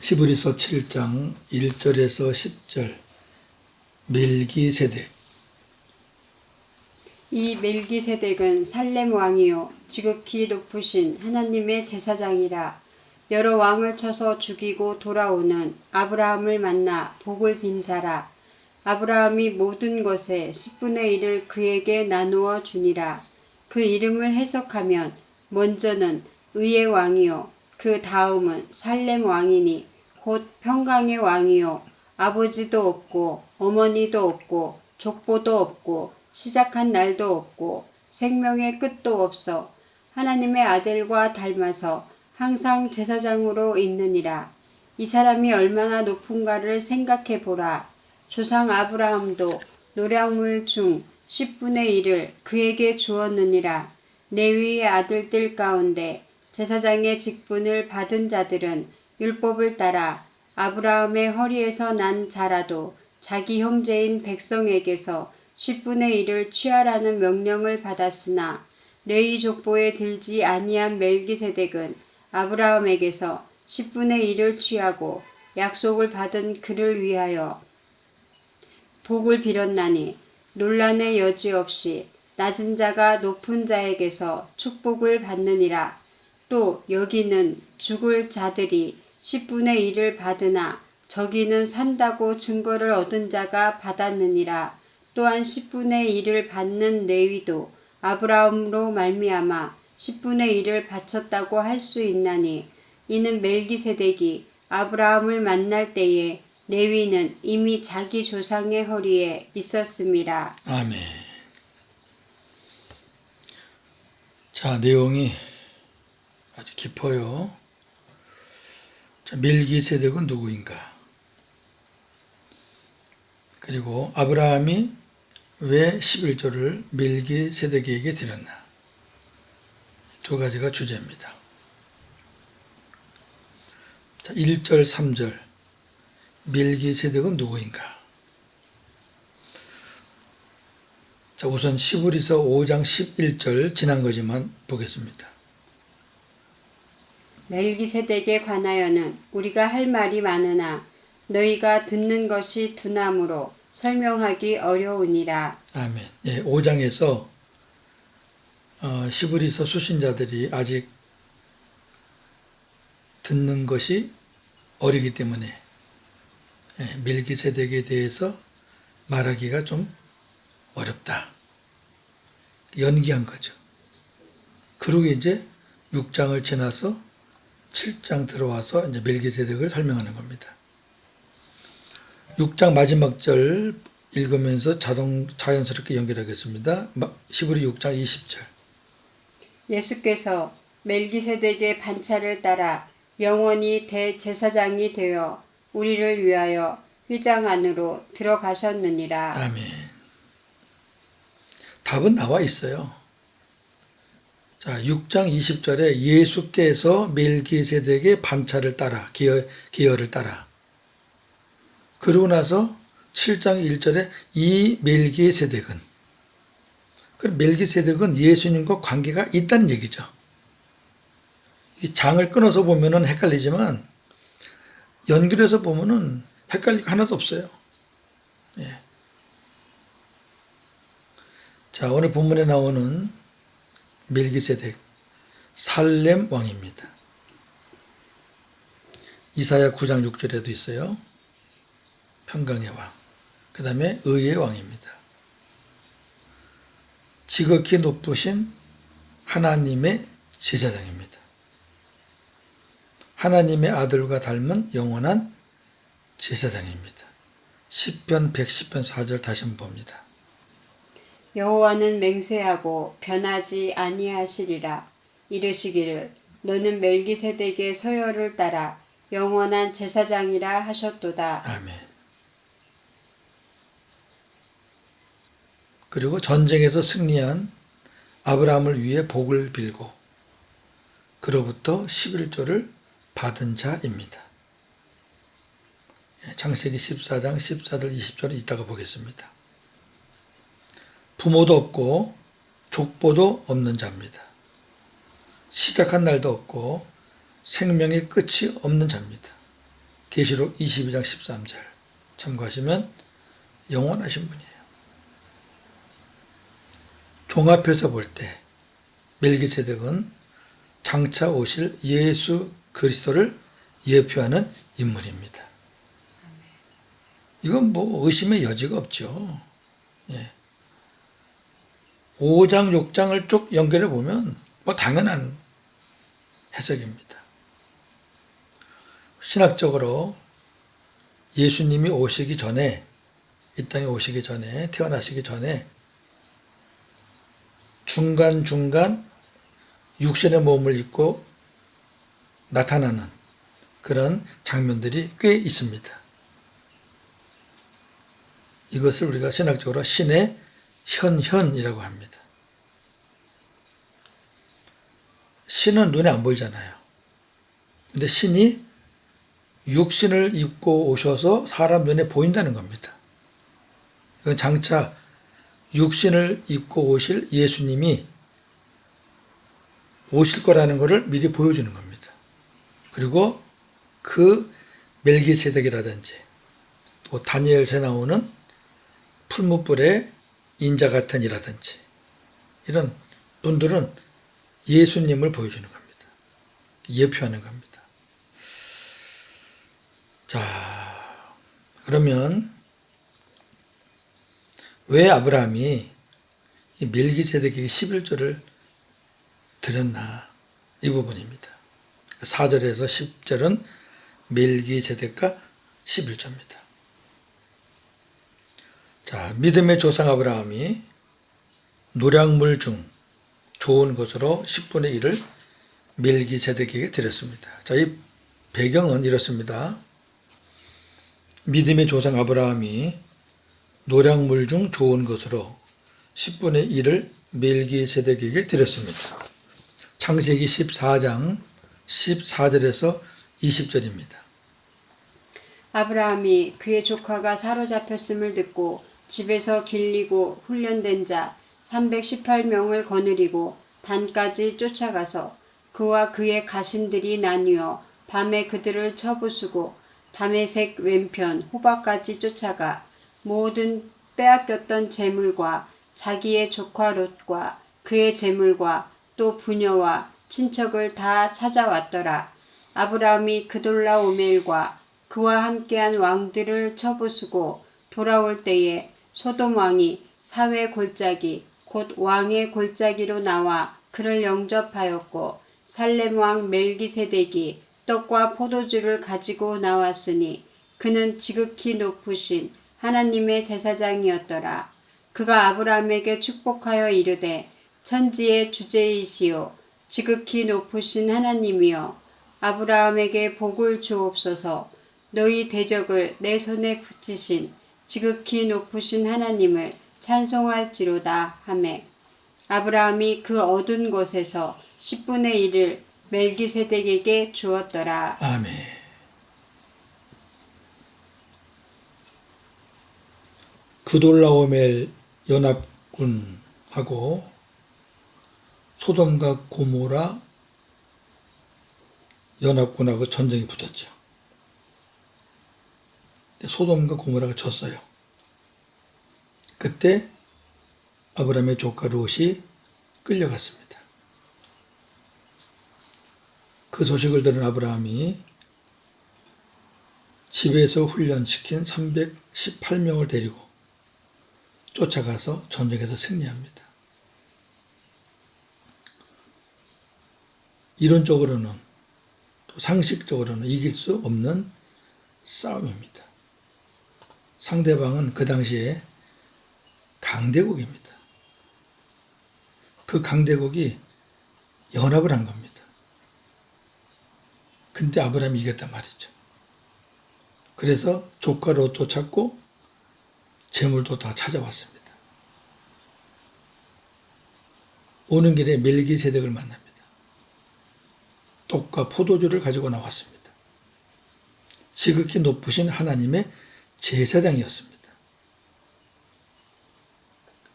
히브리서 7장 1절에서 10절 멜기세덱. 이 멜기세덱은 살렘 왕이요 지극히 높으신 하나님의 제사장이라. 여러 왕을 쳐서 죽이고 돌아오는 아브라함을 만나 복을 빈 자라. 아브라함이 모든 것의 10분의 1을 그에게 나누어 주니라. 그 이름을 해석하면 먼저는 의의 왕이요 그 다음은 살렘 왕이니 곧 평강의 왕이요 아버지도 없고 어머니도 없고 족보도 없고 시작한 날도 없고 생명의 끝도 없어 하나님의 아들과 닮아서 항상 제사장으로 있느니라. 이 사람이 얼마나 높은가를 생각해 보라. 조상 아브라함도 노량물 중 10분의 1을 그에게 주었느니라. 레위의 아들들 가운데 제사장의 직분을 받은 자들은 율법을 따라 아브라함의 허리에서 난 자라도 자기 형제인 백성에게서 10분의 1을 취하라는 명령을 받았으나 레위 족보에 들지 아니한 멜기세덱은 아브라함에게서 10분의 1을 취하고 약속을 받은 그를 위하여 복을 빌었나니 논란의 여지 없이 낮은 자가 높은 자에게서 축복을 받느니라. 또 여기는 죽을 자들이 10분의 1을 받으나 저기는 산다고 증거를 얻은 자가 받았느니라. 또한 10분의 1을 받는 레위도 아브라함으로 말미암아 10분의 1을 바쳤다고 할 수 있나니 이는 멜기세덱이 아브라함을 만날 때에 레위는 이미 자기 조상의 허리에 있었음이라. 아멘. 자, 내용이 아주 깊어요. 자, 멜기세덱은 누구인가? 그리고 아브라함이 왜 11조를 멜기세덱에게 드렸나? 두 가지가 주제입니다. 자, 1절, 3절 멜기세덱은 누구인가? 자, 우선 히브리서 5장 11절 지난 거지만 보겠습니다. 멜기세덱에 관하여는 우리가 할 말이 많으나 너희가 듣는 것이 두나무로 설명하기 어려우니라. 아멘. 예, 5장에서 히브리서 수신자들이 아직 듣는 것이 어리기 때문에 멜기세덱에 대해서 말하기가 좀 어렵다. 연기한 거죠. 그리고 이제 6장을 지나서 7장 들어와서 이제 멜기세덱을 설명하는 겁니다. 6장 마지막 절 읽으면서 자연스럽게 연결하겠습니다. 히브리 6장 20절. 예수께서 멜기세덱의 반차를 따라 영원히 대제사장이 되어 우리를 위하여 휘장 안으로 들어가셨느니라. 아멘. 답은 나와 있어요. 자, 6장 20절에 예수께서 멜기세덱의 반차를 따라 기여를 따라. 그러고 나서 7장 1절에 이 멜기세덱은, 그럼 멜기세덱은 예수님과 관계가 있다는 얘기죠. 이 장을 끊어서 보면은 헷갈리지만 연결해서 보면은 헷갈릴 거 하나도 없어요. 예. 자, 오늘 본문에 나오는 멜기세덱 살렘 왕입니다. 이사야 9장 6절에도 있어요. 평강의 왕. 그 다음에 의의 왕입니다. 지극히 높으신 하나님의 제사장입니다. 하나님의 아들과 닮은 영원한 제사장입니다. 시편 110편 4절 다시 한번 봅니다. 여호와는 맹세하고 변하지 아니하시리라. 이르시기를 너는 멜기세덱의 서열을 따라 영원한 제사장이라 하셨도다. 아멘. 그리고 전쟁에서 승리한 아브라함을 위해 복을 빌고 그로부터 11조를 받은 자입니다. 창세기 14장 14절 20절을 이따가 보겠습니다. 부모도 없고 족보도 없는 자입니다. 시작한 날도 없고 생명의 끝이 없는 자입니다. 계시록 22장 13절 참고하시면 영원하신 분이에요. 종합해서 볼 때 멜기세덱은 장차 오실 예수 그리스도를 예표하는 인물입니다. 이건 뭐 의심의 여지가 없죠. 예. 5장 6장을 쭉 연결해 보면 뭐 당연한 해석입니다. 신학적으로 예수님이 오시기 전에, 이 땅에 오시기 전에, 태어나시기 전에 중간중간 육신의 몸을 입고 나타나는 그런 장면들이 꽤 있습니다. 이것을 우리가 신학적으로 신의 현현이라고 합니다. 신은 눈에 안 보이잖아요. 근데 신이 육신을 입고 오셔서 사람 눈에 보인다는 겁니다. 이건 장차 육신을 입고 오실 예수님이 오실 거라는 것을 미리 보여주는 겁니다. 그리고 그 멜기세덱이라든지 또 다니엘서에 나오는 풀무불의 인자 같은 이라든지 이런 분들은 예수님을 보여주는 겁니다. 예표하는 겁니다. 자, 그러면 왜 아브라함이 이 멜기세덱에게 11조를 드렸나? 이 부분입니다. 4절에서 10절은 멜기세덱과 11조입니다. 자, 믿음의 조상 아브라함이 노량물 중 좋은 것으로 10분의 1을 멜기세덱에게 드렸습니다. 자, 이 배경은 이렇습니다. 믿음의 조상 아브라함이 노량물 중 좋은 것으로 10분의 1을 멜기세덱에게 드렸습니다. 창세기 14장 14절에서 20절입니다. 아브라함이 그의 조카가 사로잡혔음을 듣고 집에서 길리고 훈련된 자 318명을 거느리고 단까지 쫓아가서 그와 그의 가신들이 나뉘어 밤에 그들을 쳐부수고 다메섹 왼편 호바까지 쫓아가 모든 빼앗겼던 재물과 자기의 조카 롯과 그의 재물과 또 부녀와 친척을 다 찾아왔더라. 아브라함이 그돌라오멜과 그와 함께한 왕들을 쳐부수고 돌아올 때에 소돔 왕이 사회 골짜기 곧 왕의 골짜기로 나와 그를 영접하였고 살렘 왕 멜기세덱이 떡과 포도주를 가지고 나왔으니 그는 지극히 높으신 하나님의 제사장이었더라. 그가 아브라함에게 축복하여 이르되 천지의 주제이시오 지극히 높으신 하나님이여 아브라함에게 복을 주옵소서. 너희 대적을 내 손에 붙이신 지극히 높으신 하나님을 찬송할지로다 하매 아브라함이 그 얻은 것에서 10분의 1을 멜기세덱에게 주었더라. 아멘. 그돌라오멜 연합군하고 소돔과 고모라 연합군하고 전쟁이 붙었죠. 소돔과 고모라가 졌어요. 그때 아브라함의 조카 롯이 끌려갔습니다. 그 소식을 들은 아브라함이 집에서 훈련시킨 318명을 데리고 쫓아가서 전쟁에서 승리합니다. 이론적으로는 또 상식적으로는 이길 수 없는 싸움입니다. 상대방은 그 당시에 강대국입니다. 그 강대국이 연합을 한 겁니다. 근데 아브라함이 이겼단 말이죠. 그래서 조카 롯도 찾고 재물도 다 찾아왔습니다. 오는 길에 멜기세덱을 만납니다. 떡과 포도주를 가지고 나왔습니다. 지극히 높으신 하나님의 제사장이었습니다.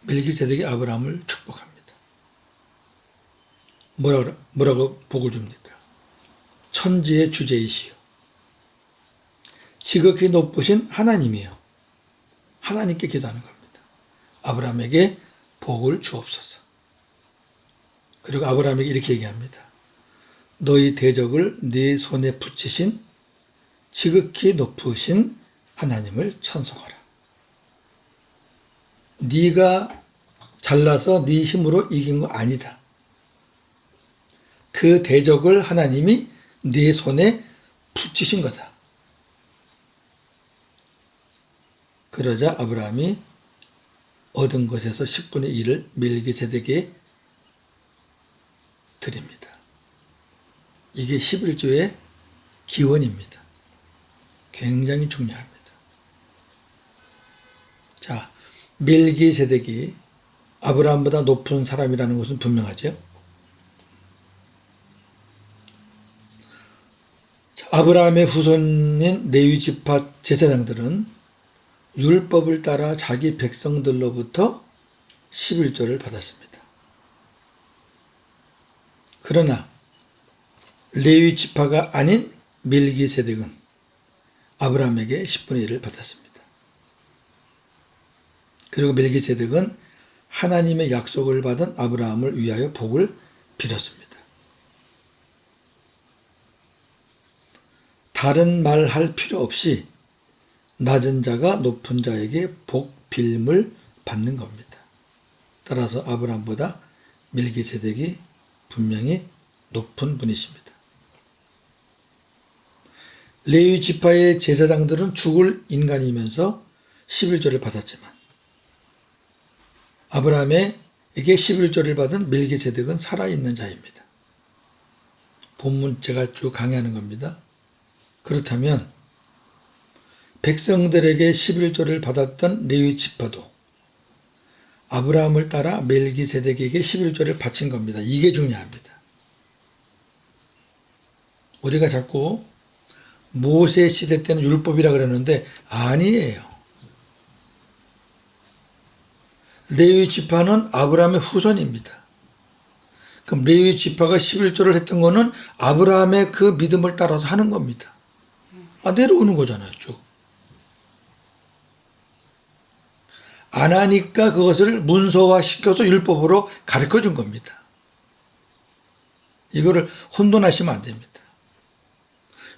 멜기세덱이 아브라함을 축복합니다. 뭐라고 복을 줍니까? 천지의 주제이시오. 지극히 높으신 하나님이요. 하나님께 기도하는 겁니다. 아브라함에게 복을 주옵소서. 그리고 아브라함에게 이렇게 얘기합니다. 너희 대적을 네 손에 붙이신 지극히 높으신 하나님을 찬송하라. 네가 잘나서 네 힘으로 이긴 거 아니다. 그 대적을 하나님이 네 손에 붙이신 거다. 그러자 아브라함이 얻은 것에서 10분의 1을 멜기세덱에게 드립니다. 이게 11조의 기원입니다. 굉장히 중요합니다. 자, 멜기세덱이 아브라함보다 높은 사람이라는 것은 분명하죠. 아브라함의 후손인 레위 지파 제사장들은 율법을 따라 자기 백성들로부터 11조를 받았습니다. 그러나 레위 지파가 아닌 멜기세덱은 아브라함에게 10분의 1을 받았습니다. 그리고 멜기세덱은 하나님의 약속을 받은 아브라함을 위하여 복을 빌었습니다. 다른 말 할 필요 없이 낮은 자가 높은 자에게 복 빌음을 받는 겁니다. 따라서 아브라함보다 멜기세덱이 분명히 높은 분이십니다. 레위 지파의 제사장들은 죽을 인간이면서 11조를 받았지만 아브라함에게 11조를 받은 멜기세덱은 살아있는 자입니다. 본문 제가 쭉 강의하는 겁니다. 그렇다면 백성들에게 11조를 받았던 레위 지파도 아브라함을 따라 멜기세덱에게 11조를 바친 겁니다. 이게 중요합니다. 우리가 자꾸 모세 시대 때는 율법이라 그러는데 아니에요. 레위 지파는 아브라함의 후손입니다. 그럼 레위 지파가 11조를 했던 거는 아브라함의 그 믿음을 따라서 하는 겁니다. 내려오는 거잖아요, 쭉. 안 하니까 그것을 문서화시켜서 율법으로 가르쳐 준 겁니다. 이거를 혼돈하시면 안 됩니다.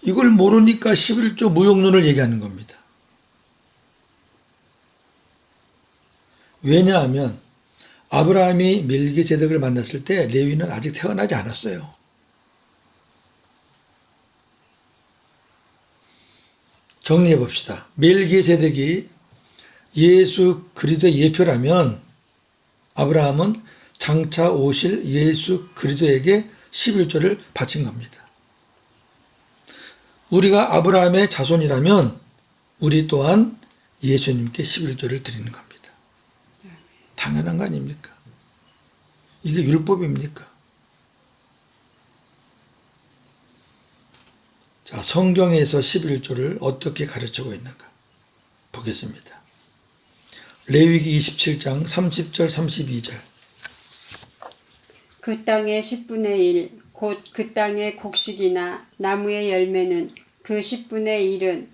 이걸 모르니까 11조 무용론을 얘기하는 겁니다. 왜냐하면 아브라함이 멜기세덱을 만났을 때 레위는 아직 태어나지 않았어요. 정리해 봅시다. 멜기세덱이 예수 그리스도의 예표라면 아브라함은 장차 오실 예수 그리스도에게 11조를 바친 겁니다. 우리가 아브라함의 자손이라면 우리 또한 예수님께 11조를 드리는 겁니다. 당연한 거 아닙니까? 이게 율법입니까? 자, 성경에서 11조를 어떻게 가르치고 있는가 보겠습니다. 레위기 27장 30절 32절. 그 땅의 10분의 1, 곧 그 땅의 곡식이나 나무의 열매는 그 10분의 1은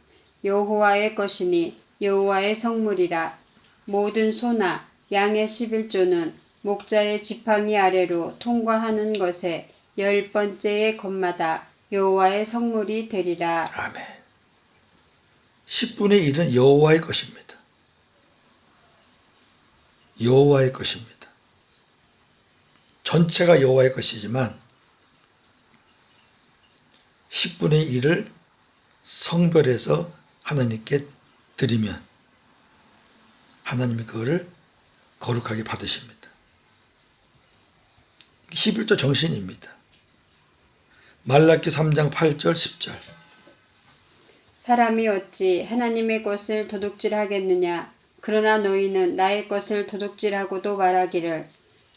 여호와의 것이니 여호와의 성물이라. 모든 소나 양의 11조는 목자의 지팡이 아래로 통과하는 것에 10번째의 것마다 여호와의 성물이 되리라. 아멘. 10분의 1은 여호와의 것입니다. 여호와의 것입니다. 전체가 여호와의 것이지만 10분의 1을 성별해서 하나님께 드리면 하나님이 그거를 거룩하게 받으십니다. 11조 정신입니다. 말라기 3장 8절 10절. 사람이 어찌 하나님의 것을 도둑질하겠느냐. 그러나 너희는 나의 것을 도둑질하고도 말하기를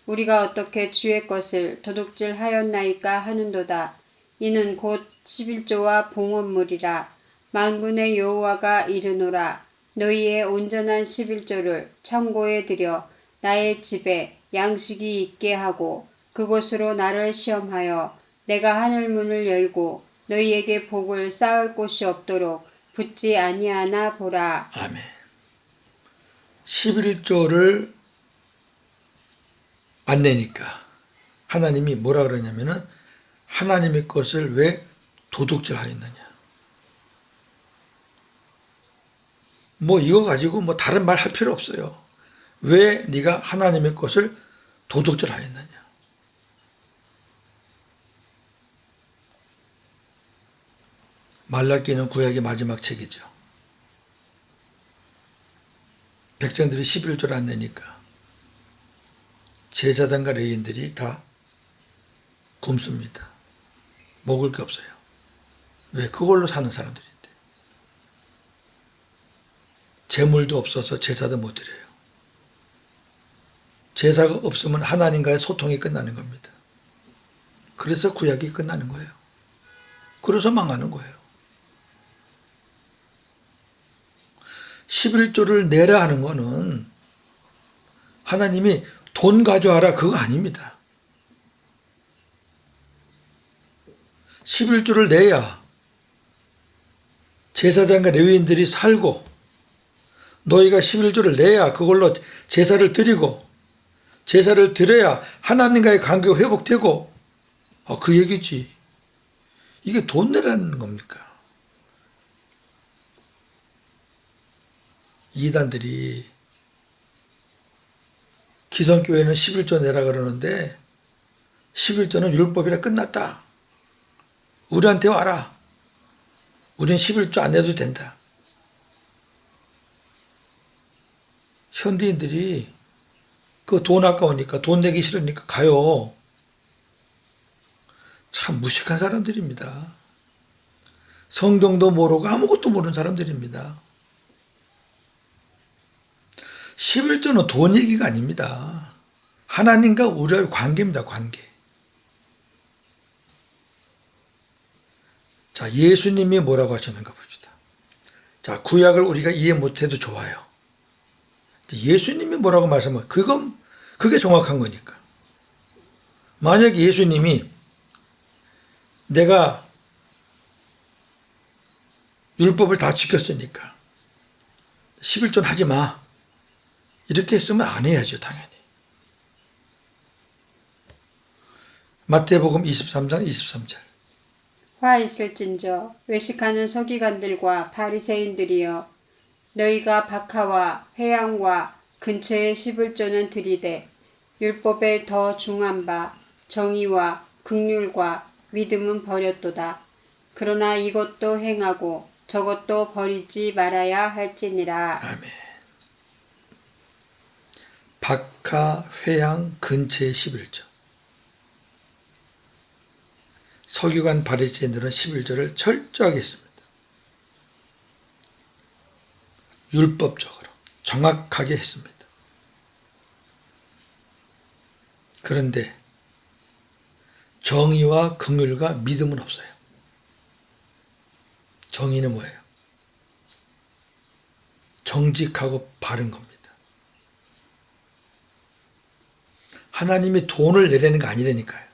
우리가 어떻게 주의 것을 도둑질하였나이까 하는도다. 이는 곧 11조와 봉헌물이라. 만군의 여호와가 이르노라. 너희의 온전한 11조를 창고에 들여 나의 집에 양식이 있게 하고 그곳으로 나를 시험하여 내가 하늘 문을 열고 너희에게 복을 쌓을 곳이 없도록 붙지 아니하나 보라. 아멘. 11조를 안 내니까 하나님이 뭐라 그러냐면은 하나님의 것을 왜 도둑질 하였느냐. 뭐 이거 가지고 뭐 다른 말 할 필요 없어요. 왜 네가 하나님의 것을 도둑질 하였느냐. 말라기는 구약의 마지막 책이죠. 백성들이 11조를 안 내니까 제사장과 레위인들이 다 굶습니다. 먹을 게 없어요. 왜? 그걸로 사는 사람들인데. 재물도 없어서 제사도 못 드려요. 제사가 없으면 하나님과의 소통이 끝나는 겁니다. 그래서 구약이 끝나는 거예요. 그래서 망하는 거예요. 11조를 내라 하는 거는 하나님이 돈 가져와라 그거 아닙니다. 11조를 내야 제사장과 레위인들이 살고 너희가 11조를 내야 그걸로 제사를 드리고 제사를 드려야 하나님과의 관계가 회복되고 그 얘기지. 이게 돈 내라는 겁니까? 이단들이 기성교회는 11조 내라 그러는데 11조는 율법이라 끝났다. 우리한테 와라. 우린 11조 안 내도 된다. 현대인들이 그 돈 아까우니까 돈 내기 싫으니까 가요. 참 무식한 사람들입니다. 성경도 모르고 아무것도 모르는 사람들입니다. 11조는 돈 얘기가 아닙니다. 하나님과 우리의 관계입니다. 관계. 자, 예수님이 뭐라고 하셨는가 봅시다. 자, 구약을 우리가 이해 못해도 좋아요. 예수님이 뭐라고 말씀하면 그게 정확한 거니까. 만약에 예수님이 내가 율법을 다 지켰으니까 11조는 하지 마. 이렇게 했으면 안 해야죠. 당연히. 마태복음 23장 23절. 화 있을진저 외식하는 서기관들과 바리새인들이여 너희가 박하와 회양과 근처의 11조는 들이되 율법에 더 중한 바 정의와 긍휼과 믿음은 버렸도다. 그러나 이것도 행하고 저것도 버리지 말아야 할지니라. 아멘. 박하, 회양, 근처의 11조. 서기관 바리새인들은 11조를 철저하게 했습니다. 율법적으로 정확하게 했습니다. 그런데 정의와 긍휼과 믿음은 없어요. 정의는 뭐예요? 정직하고 바른 겁니다. 하나님이 돈을 내라는 거 아니라니까요.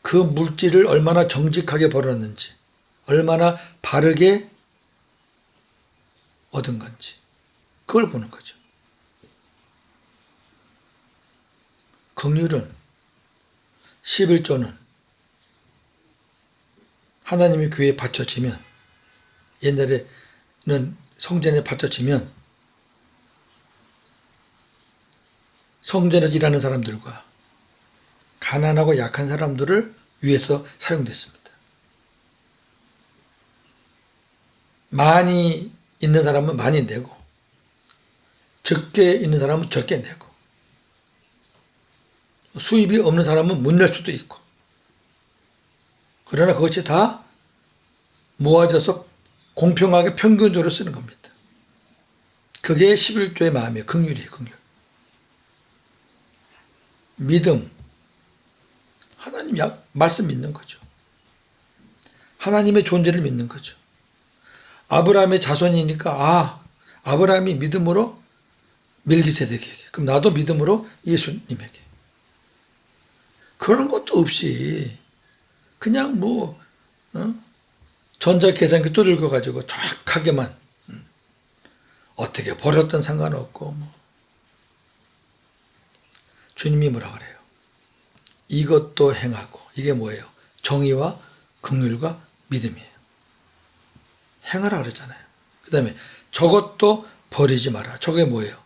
그 물질을 얼마나 정직하게 벌었는지, 얼마나 바르게 얻은 건지, 그걸 보는 거죠. 긍휼은 11조는 하나님의 교회에 바쳐지면, 옛날에는 성전에 바쳐지면 성전에서 일하는 사람들과 가난하고 약한 사람들을 위해서 사용됐습니다. 많이 있는 사람은 많이 내고 적게 있는 사람은 적게 내고 수입이 없는 사람은 못 낼 수도 있고 그러나 그것이 다 모아져서 공평하게 평균적으로 쓰는 겁니다. 그게 11조의 마음이에요. 긍휼이에요. 긍휼. 믿음. 하나님 말씀 믿는 거죠. 하나님의 존재를 믿는 거죠. 아브라함의 자손이니까 아브라함이 믿음으로 멜기세덱에게, 그럼 나도 믿음으로 예수님에게. 그런 것도 없이 그냥 전자계산기 두들겨 가지고 정확하게만 어떻게 버렸든 상관없고 뭐. 주님이 뭐라 그래요? 이것도 행하고. 이게 뭐예요? 정의와 긍휼과 믿음이에요. 행하라 그랬잖아요. 그 다음에 저것도 버리지 마라. 저게 뭐예요?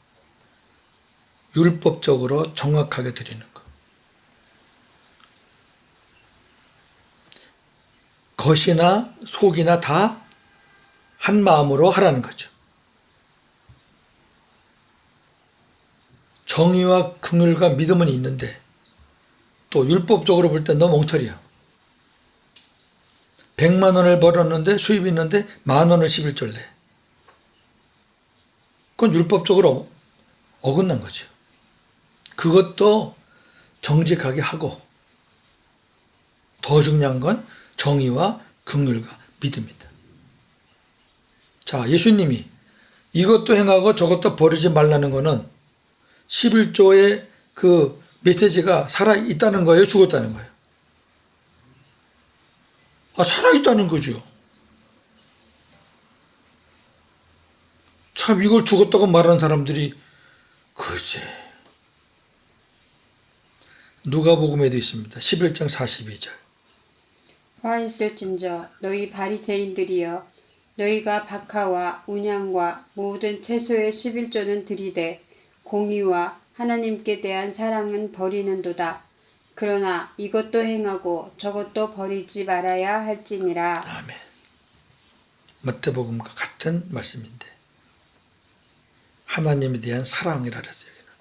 율법적으로 정확하게 드리는 거. 겉이나 속이나 다 한 마음으로 하라는 거죠. 정의와 긍휼과 믿음은 있는데 또 율법적으로 볼 땐 너 멍털이야. 100만 원을 벌었는데 수입이 있는데 10,000원을 11조를 내. 그건 율법적으로 어긋난 거죠. 그것도 정직하게 하고 더 중요한 건 정의와 긍휼과 믿음이다. 자, 예수님이 이것도 행하고 저것도 버리지 말라는 거는 11조의 그 메시지가 살아있다는 거예요? 죽었다는 거예요? 살아있다는 거죠. 참 이걸 죽었다고 말하는 사람들이 글쎄. 누가복음에도 있습니다. 11장 42절. 화 있을진저 너희 바리새인들이여 너희가 박하와 운양과 모든 채소의 11조는 드리되 공의와 하나님께 대한 사랑은 버리는도다. 그러나 이것도 행하고 저것도 버리지 말아야 할지니라. 아멘. 마태복음과 같은 말씀인데 하나님에 대한 사랑이라 그랬어요. 여기는.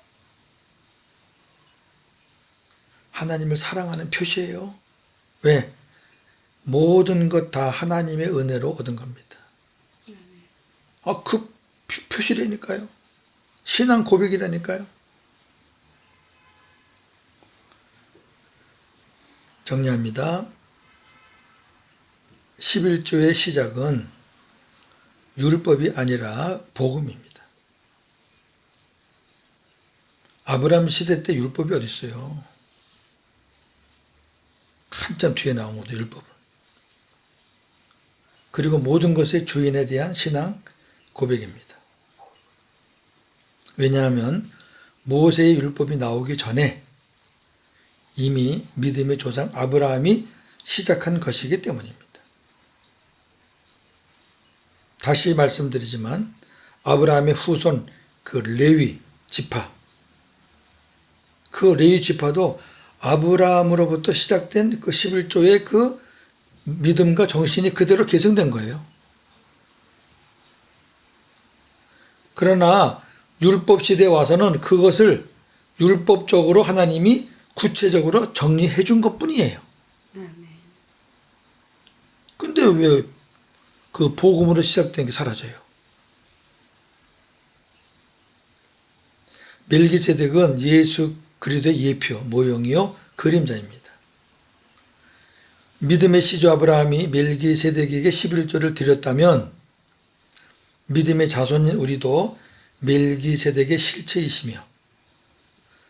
하나님을 사랑하는 표시예요. 왜? 모든 것 다 하나님의 은혜로 얻은 겁니다. 그 표시라니까요. 신앙 고백이라니까요. 정리합니다. 11조의 시작은 율법이 아니라 복음입니다. 아브라함 시대 때 율법이 어디 있어요? 한참 뒤에 나온 것도 율법을. 그리고 모든 것의 주인에 대한 신앙 고백입니다. 왜냐하면 모세의 율법이 나오기 전에 이미 믿음의 조상 아브라함이 시작한 것이기 때문입니다. 다시 말씀드리지만 아브라함의 후손 그 레위 지파, 그 레위 지파도 아브라함으로부터 시작된 그 11조의 그 믿음과 정신이 그대로 계승된 거예요. 그러나 율법 시대에 와서는 그것을 율법적으로 하나님이 구체적으로 정리해 준 것뿐이에요. 근데 왜 그 복음으로 시작된 게 사라져요? 멜기세덱은 예수 그리스도의 예표, 모형이요 그림자입니다. 믿음의 시조 아브라함이 멜기세덱에게 11조를 드렸다면 믿음의 자손인 우리도 멜기세덱의 실체이시며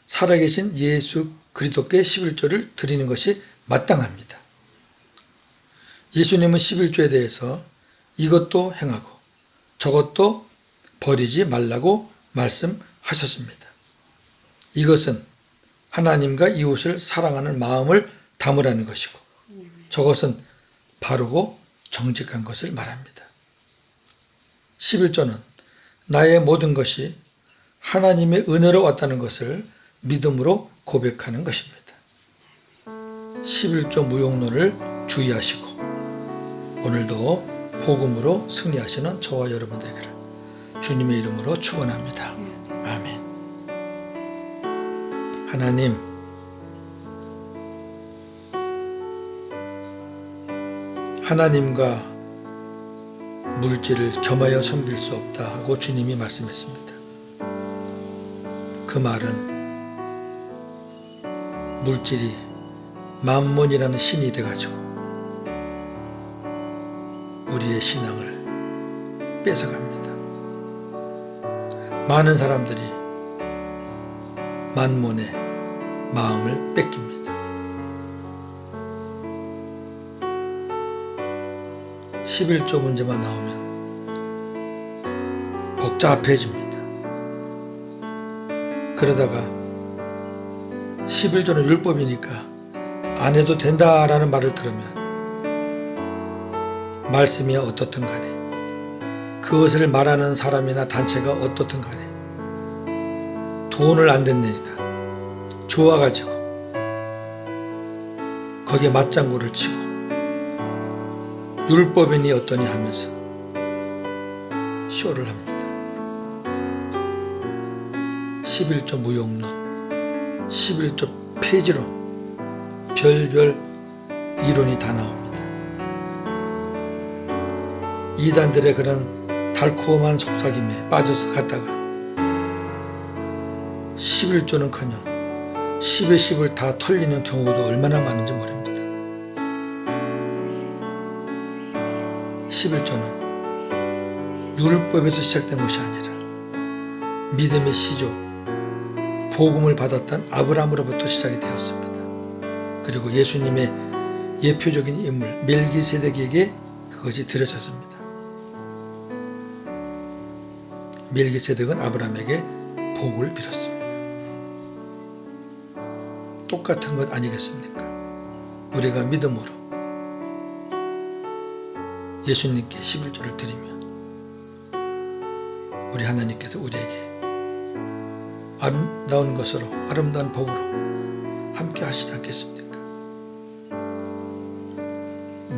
살아계신 예수 그리스도께 11조를 드리는 것이 마땅합니다. 예수님은 11조에 대해서 이것도 행하고 저것도 버리지 말라고 말씀하셨습니다. 이것은 하나님과 이웃을 사랑하는 마음을 담으라는 것이고 저것은 바르고 정직한 것을 말합니다. 11조는 나의 모든 것이 하나님의 은혜로 왔다는 것을 믿음으로 고백하는 것입니다. 11조 무용론을 주의하시고 오늘도 복음으로 승리하시는 저와 여러분 되기를 주님의 이름으로 축원합니다. 아멘. 하나님, 하나님과 물질을 겸하여 섬길 수 없다 하고 주님이 말씀했습니다. 그 말은 물질이 만몬이라는 신이 돼가지고 우리의 신앙을 뺏어갑니다. 많은 사람들이 만몬의 마음을 뺏깁니다. 11조 문제만 나오면 복잡해집니다. 그러다가 11조는 율법이니까 안 해도 된다라는 말을 들으면 말씀이 어떻든 간에 그것을 말하는 사람이나 단체가 어떻든 간에 돈을 안 냈으니까 좋아가지고 거기에 맞장구를 치고 율법이니 어떠니 하면서 쇼를 합니다. 11조 무용론, 11조 폐지론, 별별 이론이 다 나옵니다. 이단들의 그런 달콤한 속삭임에 빠져서 갔다가 11조는커녕 10의 10을 다 털리는 경우도 얼마나 많은지 모릅니다. 11조는 율법에서 시작된 것이 아니라 믿음의 시조, 복음을 받았던 아브라함으로부터 시작이 되었습니다. 그리고 예수님의 예표적인 인물 멜기세덱에게 그것이 드려졌습니다. 멜기세덱은 아브라함에게 복을 빌었습니다. 똑같은 것 아니겠습니까? 우리가 믿음으로 예수님께 11조를 드리면 우리 하나님께서 우리에게 아름다운 것으로, 아름다운 복으로 함께 하시지 않겠습니까?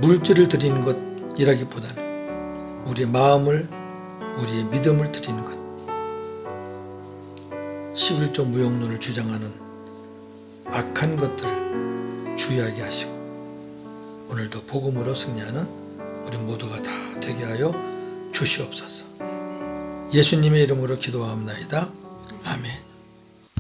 물질을 드리는 것이라기보다는 우리의 마음을, 우리의 믿음을 드리는 것. 11조 무용론을 주장하는 악한 것들을 주의하게 하시고 오늘도 복음으로 승리하는 우리 모두가 다 되게 하여 주시옵소서. 예수님의 이름으로 기도하옵나이다. 아멘.